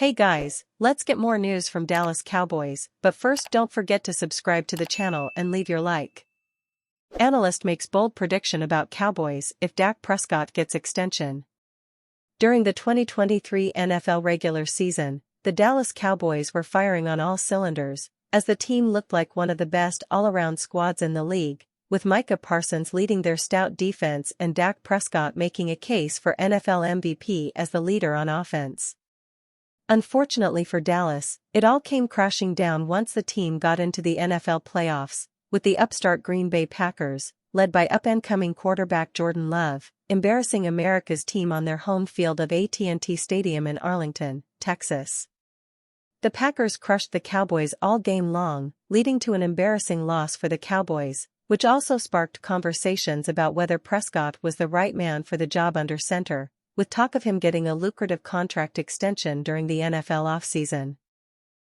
Hey guys, let's get more news from Dallas Cowboys, but first don't forget to subscribe to the channel and leave your like. Analyst makes bold prediction about Cowboys if Dak Prescott gets extension. During the 2023 NFL regular season, the Dallas Cowboys were firing on all cylinders, as the team looked like one of the best all-around squads in the league, with Micah Parsons leading their stout defense and Dak Prescott making a case for NFL MVP as the leader on offense. Unfortunately for Dallas, it all came crashing down once the team got into the NFL playoffs, with the upstart Green Bay Packers, led by up-and-coming quarterback Jordan Love, embarrassing America's team on their home field of AT&T Stadium in Arlington, Texas. The Packers crushed the Cowboys all game long, leading to an embarrassing loss for the Cowboys, which also sparked conversations about whether Prescott was the right man for the job under center, with talk of him getting a lucrative contract extension during the NFL offseason.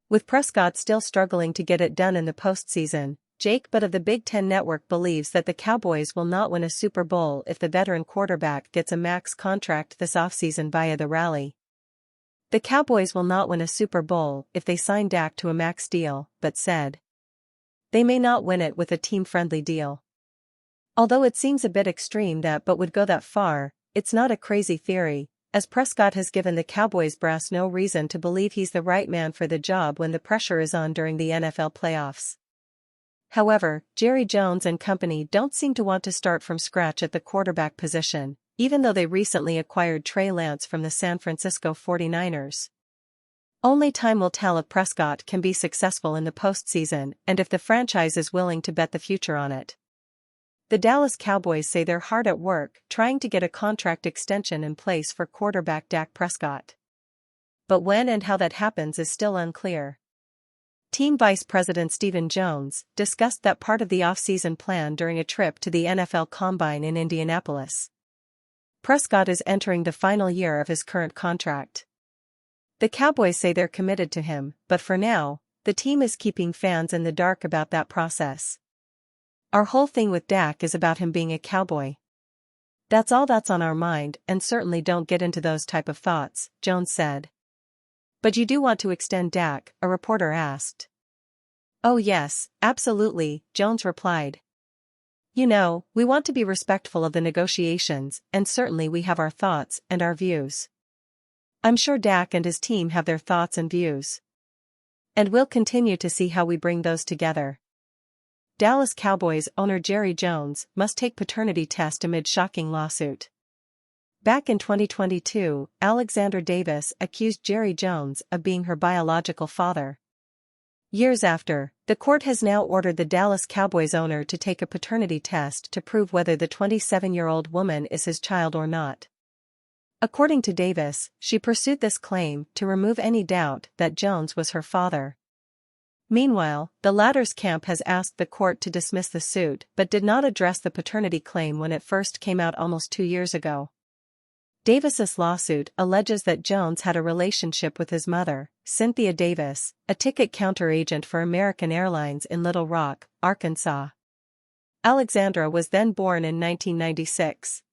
With Prescott still struggling to get it done in the postseason, Jake Butt of the Big Ten Network believes that the Cowboys will not win a Super Bowl if the veteran quarterback gets a max contract this offseason via the rally. The Cowboys will not win a Super Bowl if they sign Dak to a max deal, Butt said. They may not win it with a team-friendly deal. Although it seems a bit extreme that Butt would go that far, it's not a crazy theory, as Prescott has given the Cowboys brass no reason to believe he's the right man for the job when the pressure is on during the NFL playoffs. However, Jerry Jones and company don't seem to want to start from scratch at the quarterback position, even though they recently acquired Trey Lance from the San Francisco 49ers. Only time will tell if Prescott can be successful in the postseason and if the franchise is willing to bet the future on it. The Dallas Cowboys say they're hard at work trying to get a contract extension in place for quarterback Dak Prescott. But when and how that happens is still unclear. Team Vice President Stephen Jones discussed that part of the offseason plan during a trip to the NFL Combine in Indianapolis. Prescott is entering the final year of his current contract. The Cowboys say they're committed to him, but for now, the team is keeping fans in the dark about that process. Our whole thing with Dak is about him being a Cowboy. That's all that's on our mind, and certainly don't get into those type of thoughts, Jones said. But you do want to extend Dak, a reporter asked. Oh yes, absolutely, Jones replied. You know, we want to be respectful of the negotiations, and certainly we have our thoughts and our views. I'm sure Dak and his team have their thoughts and views. And we'll continue to see how we bring those together. Dallas Cowboys owner Jerry Jones must take paternity test amid shocking lawsuit. Back in 2022, Alexandra Davis accused Jerry Jones of being her biological father. Years after, the court has now ordered the Dallas Cowboys owner to take a paternity test to prove whether the 27-year-old woman is his child or not. According to Davis, she pursued this claim to remove any doubt that Jones was her father. Meanwhile, the latter's camp has asked the court to dismiss the suit but did not address the paternity claim when it first came out almost 2 years ago. Davis's lawsuit alleges that Jones had a relationship with his mother, Cynthia Davis, a ticket counter agent for American Airlines in Little Rock, Arkansas. Alexandra was then born in 1996.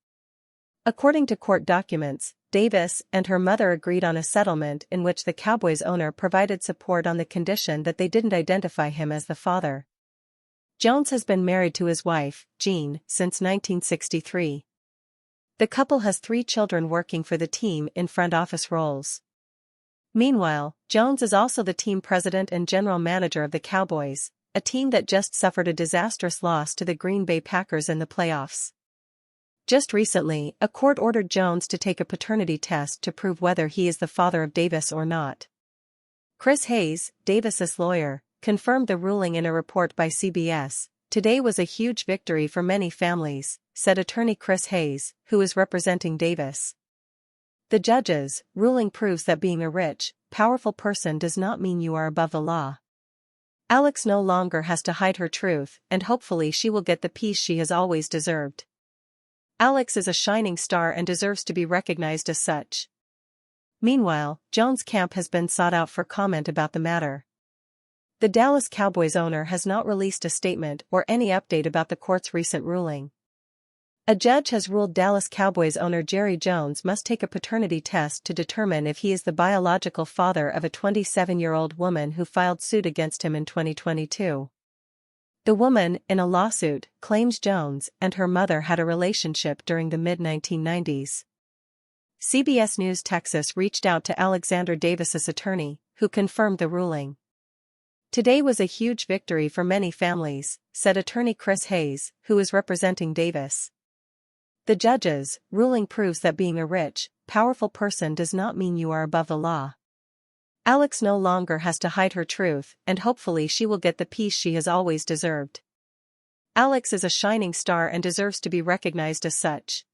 According to court documents, Davis and her mother agreed on a settlement in which the Cowboys owner provided support on the condition that they didn't identify him as the father. Jones has been married to his wife, Jean, since 1963. The couple has 3 children working for the team in front office roles. Meanwhile, Jones is also the team president and general manager of the Cowboys, a team that just suffered a disastrous loss to the Green Bay Packers in the playoffs. Just recently, a court ordered Jones to take a paternity test to prove whether he is the father of Davis or not. Chris Hayes, Davis's lawyer, confirmed the ruling in a report by CBS. Today was a huge victory for many families, said attorney Chris Hayes, who is representing Davis. The judge's ruling proves that being a rich, powerful person does not mean you are above the law. Alex no longer has to hide her truth, and hopefully she will get the peace she has always deserved. Alex is a shining star and deserves to be recognized as such. Meanwhile, Jones' camp has been sought out for comment about the matter. The Dallas Cowboys owner has not released a statement or any update about the court's recent ruling. A judge has ruled Dallas Cowboys owner Jerry Jones must take a paternity test to determine if he is the biological father of a 27-year-old woman who filed suit against him in 2022. The woman, in a lawsuit, claims Jones and her mother had a relationship during the mid-1990s. CBS News Texas reached out to Alexander Davis's attorney, who confirmed the ruling. "Today was a huge victory for many families," said attorney Chris Hayes, who is representing Davis. "The judge's ruling proves that being a rich, powerful person does not mean you are above the law. Alex no longer has to hide her truth, and hopefully she will get the peace she has always deserved. Alex is a shining star and deserves to be recognized as such."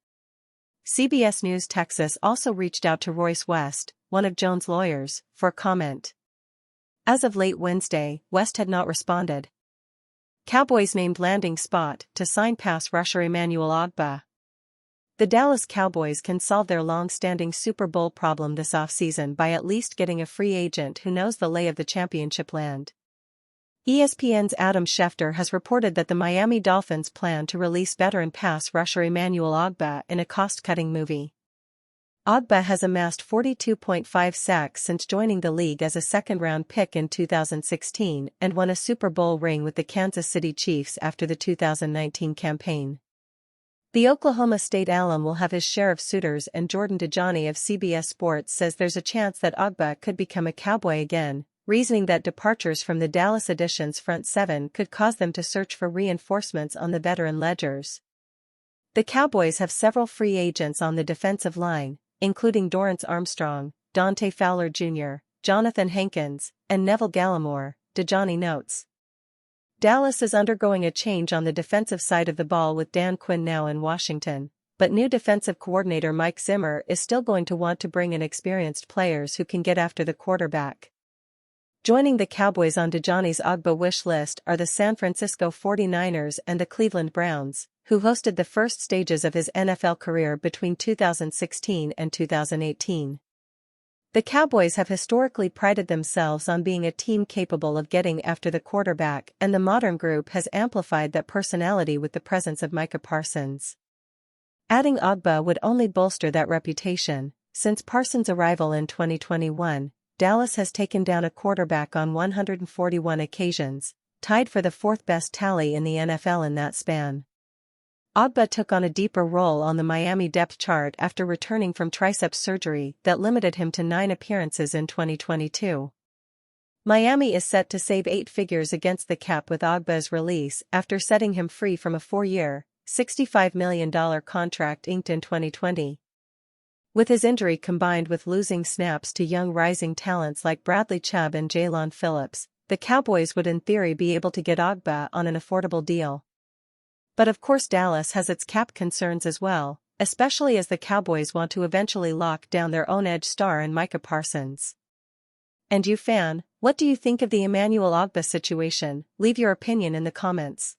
CBS News Texas also reached out to Royce West, one of Jones' lawyers, for comment. As of late Wednesday, West had not responded. Cowboys named landing spot to sign pass rusher Emmanuel Ogbah. The Dallas Cowboys can solve their long-standing Super Bowl problem this offseason by at least getting a free agent who knows the lay of the championship land. ESPN's Adam Schefter has reported that the Miami Dolphins plan to release veteran pass rusher Emmanuel Ogbah in a cost-cutting movie. Ogbah has amassed 42.5 sacks since joining the league as a second-round pick in 2016 and won a Super Bowl ring with the Kansas City Chiefs after the 2019 campaign. The Oklahoma State alum will have his share of suitors, and Jordan Dejani of CBS Sports says there's a chance that Ogbah could become a Cowboy again, reasoning that departures from the Dallas Edition's front seven could cause them to search for reinforcements on the veteran ledgers. The Cowboys have several free agents on the defensive line, including Dorrance Armstrong, Dante Fowler Jr., Jonathan Hankins, and Neville Gallimore, Dejani notes. Dallas is undergoing a change on the defensive side of the ball with Dan Quinn now in Washington, but new defensive coordinator Mike Zimmer is still going to want to bring in experienced players who can get after the quarterback. Joining the Cowboys on Dejani's Ogbah wish list are the San Francisco 49ers and the Cleveland Browns, who hosted the first stages of his NFL career between 2016 and 2018. The Cowboys have historically prided themselves on being a team capable of getting after the quarterback, and the modern group has amplified that personality with the presence of Micah Parsons. Adding Ogbah would only bolster that reputation. Since Parsons' arrival in 2021, Dallas has taken down a quarterback on 141 occasions, tied for the fourth-best tally in the NFL in that span. Ogbah took on a deeper role on the Miami depth chart after returning from triceps surgery that limited him to 9 appearances in 2022. Miami is set to save 8 figures against the cap with Ogbah's release after setting him free from a 4-year, $65 million contract inked in 2020. With his injury combined with losing snaps to young rising talents like Bradley Chubb and Jaylon Phillips, the Cowboys would in theory be able to get Ogbah on an affordable deal. But of course Dallas has its cap concerns as well, especially as the Cowboys want to eventually lock down their own edge star in Micah Parsons. And you fan, what do you think of the Emmanuel Ogbah situation? Leave your opinion in the comments.